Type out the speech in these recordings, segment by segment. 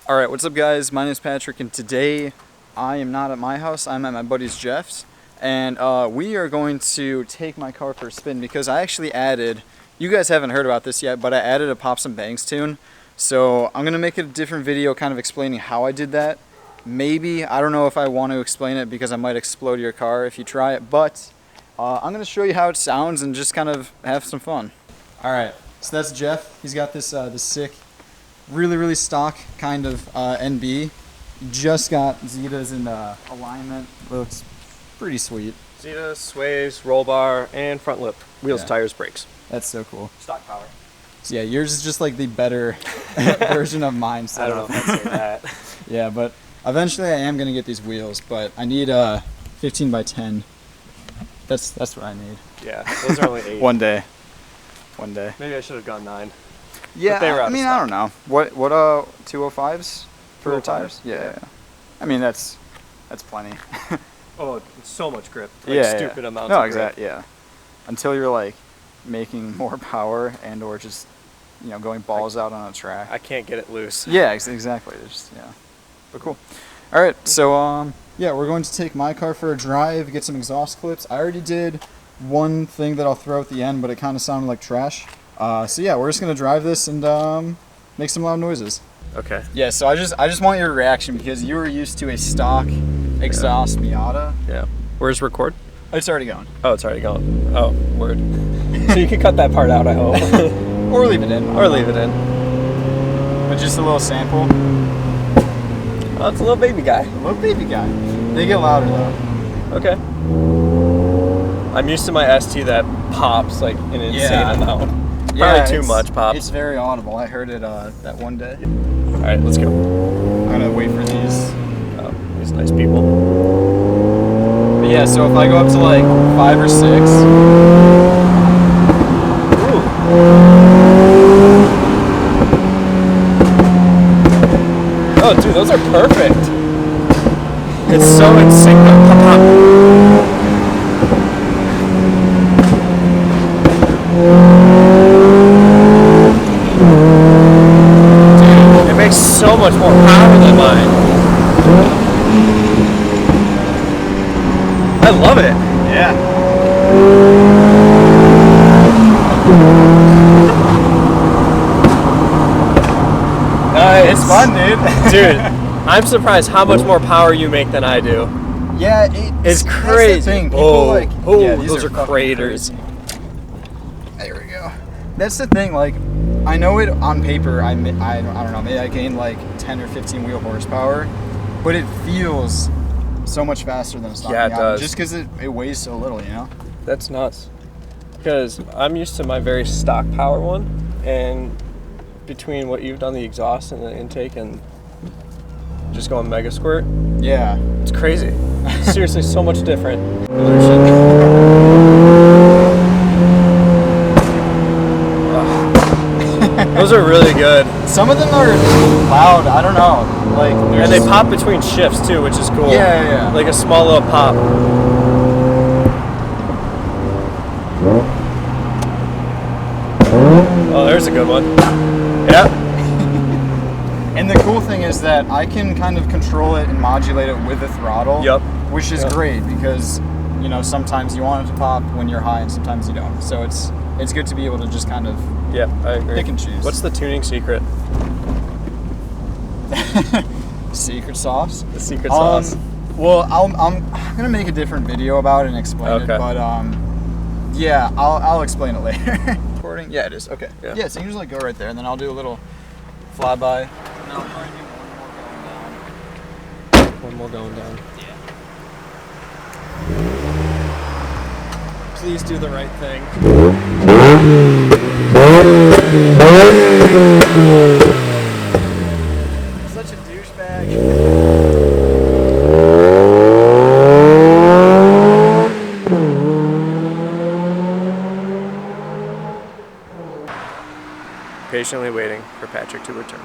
Alright, what's up guys? My name is Patrick and today I am not at my house, I'm at my buddy's Jeff's. And we are going to take my car for a spin because I actually added, you guys haven't heard about this yet, but I added a Pops and Bangs tune. So I'm going to make a different video kind of explaining how I did that. Maybe, I don't know if I want to explain it because I might explode your car if you try it, but I'm going to show you how it sounds and just kind of have some fun. Alright, so that's Jeff. He's got this, this sick, really stock kind of NB. Just got Zetas in alignment. Looks pretty sweet. Zeta, sways, roll bar, and front lip. Wheels, tires, brakes. That's so cool. Stock power. So yeah, yours is just like the better version of mine. So I don't know if I'd say that. Yeah, but eventually I am gonna get these wheels, but I need 15 by 10. That's what I need. Yeah, those are only 8. One day. Maybe I should have gone 9. Yeah, they were out I mean, of stock. I don't know. What 205s for 205s? tires? Yeah. I mean, that's plenty. Oh, it's so much grip. Like stupid amounts of grip. Exactly, yeah. Until you're like making more power and or just, you know, going balls out on a track. I can't get it loose. Yeah, exactly. Just, yeah. But cool. All right, so yeah, we're going to take my car for a drive, get some exhaust clips. I already did one thing that I'll throw at the end, but it kind of sounded like trash. So yeah, we're just gonna drive this and make some loud noises. Okay. Yeah, so I just want your reaction because you were used to a stock exhaust Miata. Yeah. Where's record? It's already going. Oh, it's already gone. Oh, word. So you can cut that part out, I hope. Or leave it in. Or leave it in. But just a little sample. Oh, it's a little baby guy. A little baby guy. They get louder though. Okay. I'm used to my ST that pops like an insane amount. Probably too much pops. It's very audible. I heard it that one day. All right, let's go. I'm gonna wait for these. Oh, these nice people. But yeah, so if I go up to like 5 or 6. Ooh. Oh, dude, those are perfect. It's so in sync. Pop, pop. Dude, it makes so much more power than mine. I love it. Yeah. Nice. It's fun, dude. Dude, I'm surprised how much more power you make than I do. Yeah, It's crazy. That's the thing. People Oh, yeah, these those are fucking craters. crazy. There we go. That's the thing. Like, I know it on paper. I don't know. Maybe I gained like 10 or 15 wheel horsepower, but it feels so much faster than a stock Yeah, it Miata, does. just because it weighs so little, you know. That's nuts. Because I'm used to my very stock power one, and between what you've done, the exhaust and the intake, and just going mega squirt, Yeah. it's crazy. Seriously, so much different. Those are really good. Some of them are loud. I don't know. Like, And they pop between shifts too, which is cool. Yeah. Like a small little pop. Oh, there's a good one. Yep. And the cool thing is that I can kind of control it and modulate it with the throttle. Yep. Which is great because, you know, sometimes you want it to pop when you're high and sometimes you don't. So it's good to be able to just kind of Yeah, I agree. pick and choose. What's the tuning secret? secret sauce? The secret sauce. Well, I'm gonna make a different video about it and explain it, but yeah, I'll explain it later. Recording? Yeah, it is. Okay. Yeah, so you just like go right there, and then I'll do a little flyby. And then I'll probably do One more going down. Yeah. Please do the right thing. Such a douchebag. Patiently waiting for Patrick to return.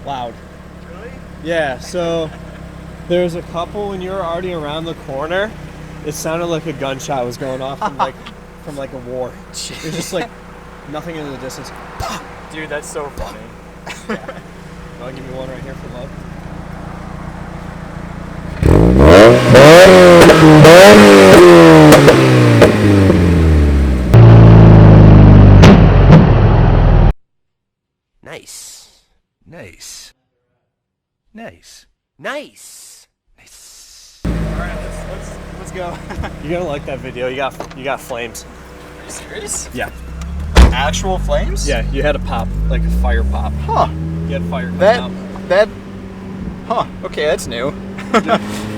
loud. Really? Yeah, so there was a couple when you were already around the corner. It sounded like a gunshot was going off from like a war. It was just like nothing in the distance. Dude, that's so funny. Yeah. I'll give you one right here for love. Nice. Nice. Nice. Nice. Nice. Alright, let's go. You're gonna like that video. You got flames. Are you serious? Yeah. Actual flames? Yeah, you had a pop, like a fire pop. Huh. You had fire coming out. That. Huh. Okay, that's new.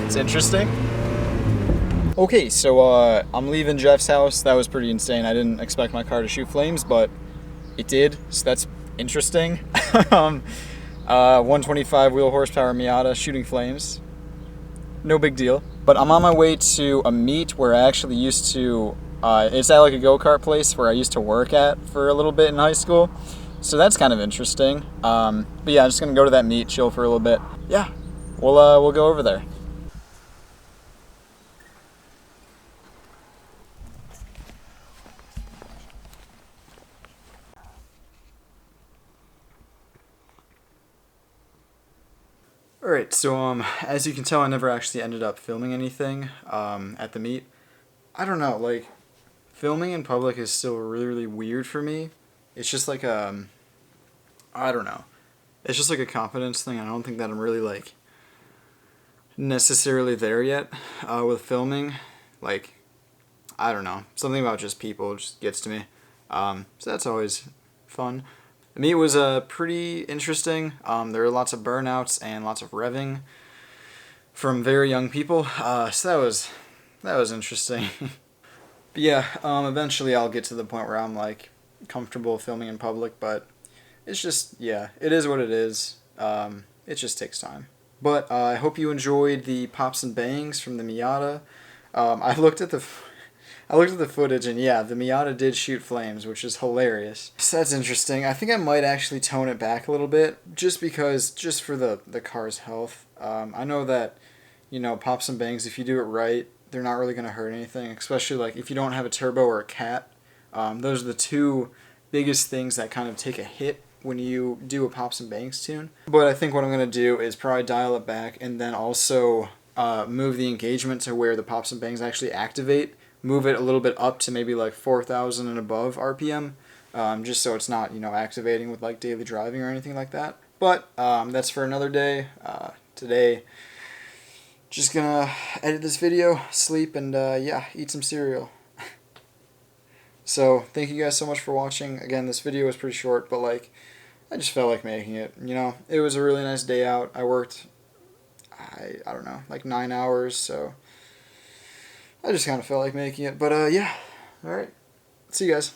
It's interesting. Okay, so I'm leaving Jeff's house. That was pretty insane. I didn't expect my car to shoot flames, but it did. So that's interesting. 125 wheel horsepower Miata shooting flames. No big deal. But I'm on my way to a meet where I actually used to. It's at like a go-kart place where I used to work at for a little bit in high school. So that's kind of interesting. But yeah, I'm just gonna go to that meet, chill for a little bit. Yeah, we'll go over there. Alright, so as you can tell, I never actually ended up filming anything at the meet. I don't know, like, filming in public is still really, really weird for me. It's just like I don't know. It's just like a confidence thing. I don't think that I'm really, like, necessarily there yet with filming. Like, I don't know. Something about just people just gets to me. So that's always fun. The meet was pretty interesting. There were lots of burnouts and lots of revving from very young people. So that was interesting. But yeah, eventually I'll get to the point where I'm like comfortable filming in public, but it's just, yeah, it is what it is. It just takes time. But I hope you enjoyed the pops and bangs from the Miata. I looked at the footage, and yeah, the Miata did shoot flames, which is hilarious. So that's interesting. I think I might actually tone it back a little bit, just for the car's health. I know that, you know, pops and bangs, if you do it right, they're not really going to hurt anything, especially like if you don't have a turbo or a cat. Those are the two biggest things that kind of take a hit when you do a pops and bangs tune. But I think what I'm going to do is probably dial it back and then also move the engagement to where the pops and bangs actually activate. Move it a little bit up to maybe like 4,000 and above RPM, just so it's not, you know, activating with like daily driving or anything like that. But that's for another day. Today, just gonna edit this video, sleep, and yeah, eat some cereal. So thank you guys so much for watching. Again, this video was pretty short, but like, I just felt like making it. You know, it was a really nice day out. I worked, I don't know, like 9 hours, so I just kind of felt like making it. But yeah, alright. See you guys.